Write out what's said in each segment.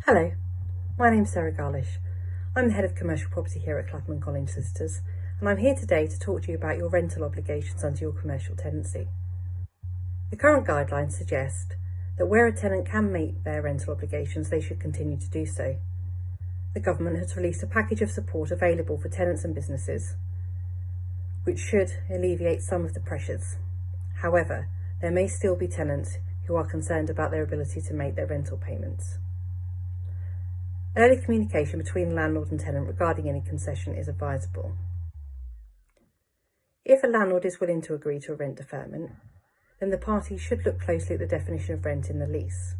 Hello, my name's Garlish. I'm the Head of Commercial Property here at Clapham Collinge Solicitors, and I'm here today to talk to you about your rental obligations under your commercial tenancy. The current guidelines suggest that where a tenant can meet their rental obligations, they should continue to do so. The government has released a package of support available for tenants and businesses, which should alleviate some of the pressures. However, there may still be tenants who are concerned about their ability to make their rental payments. Early communication between landlord and tenant regarding any concession is advisable. If a landlord is willing to agree to a rent deferment, then the parties should look closely at the definition of rent in the lease.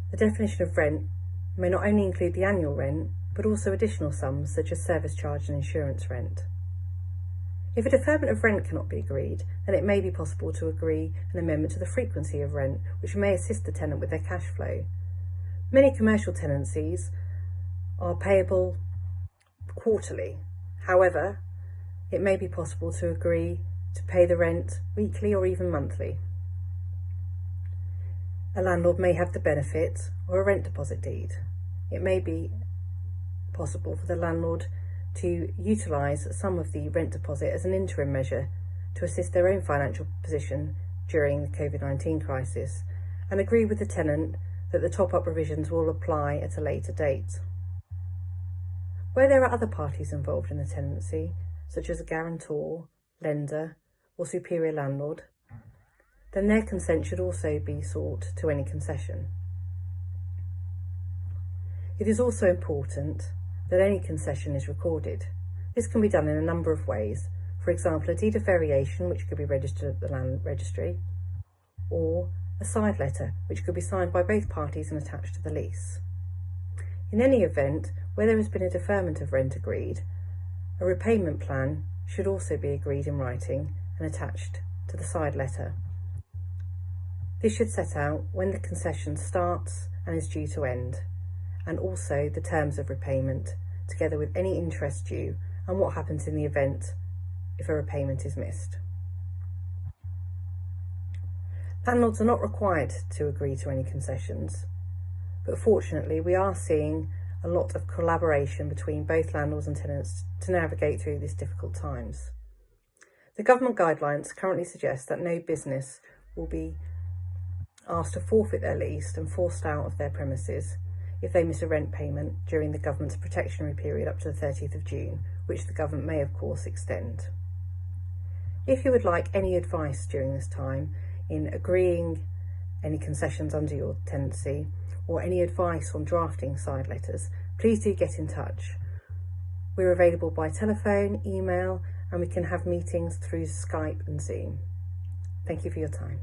The definition of rent may not only include the annual rent, but also additional sums such as service charge and insurance rent. If a deferment of rent cannot be agreed, then it may be possible to agree an amendment to the frequency of rent, which may assist the tenant with their cash flow. Many commercial tenancies are payable quarterly. However, it may be possible to agree to pay the rent weekly or even monthly. A landlord may have the benefit of a rent deposit deed. It may be possible for the landlord to utilise some of the rent deposit as an interim measure to assist their own financial position during the COVID-19 crisis, and agree with the tenant that the top-up provisions will apply at a later date. Where there are other parties involved in the tenancy, such as a guarantor, lender, or superior landlord, then their consent should also be sought to any concession. It is also important that any concession is recorded. This can be done in a number of ways. For example, a deed of variation, which could be registered at the land registry, or a side letter, which could be signed by both parties and attached to the lease. In any event, where there has been a deferment of rent agreed, a repayment plan should also be agreed in writing and attached to the side letter. This should set out when the concession starts and is due to end, and also the terms of repayment, together with any interest due and what happens in the event if a repayment is missed. Landlords are not required to agree to any concessions, but fortunately we are seeing a lot of collaboration between both landlords and tenants to navigate through these difficult times. The government guidelines currently suggest that no business will be asked to forfeit their lease and forced out of their premises if they miss a rent payment during the government's protectionary period up to the 30th of June, which the government may of course extend. If you would like any advice during this time in agreeing any concessions under your tenancy, or any advice on drafting side letters, please do get in touch. We're available by telephone, email, and we can have meetings through Skype and Zoom. Thank you for your time.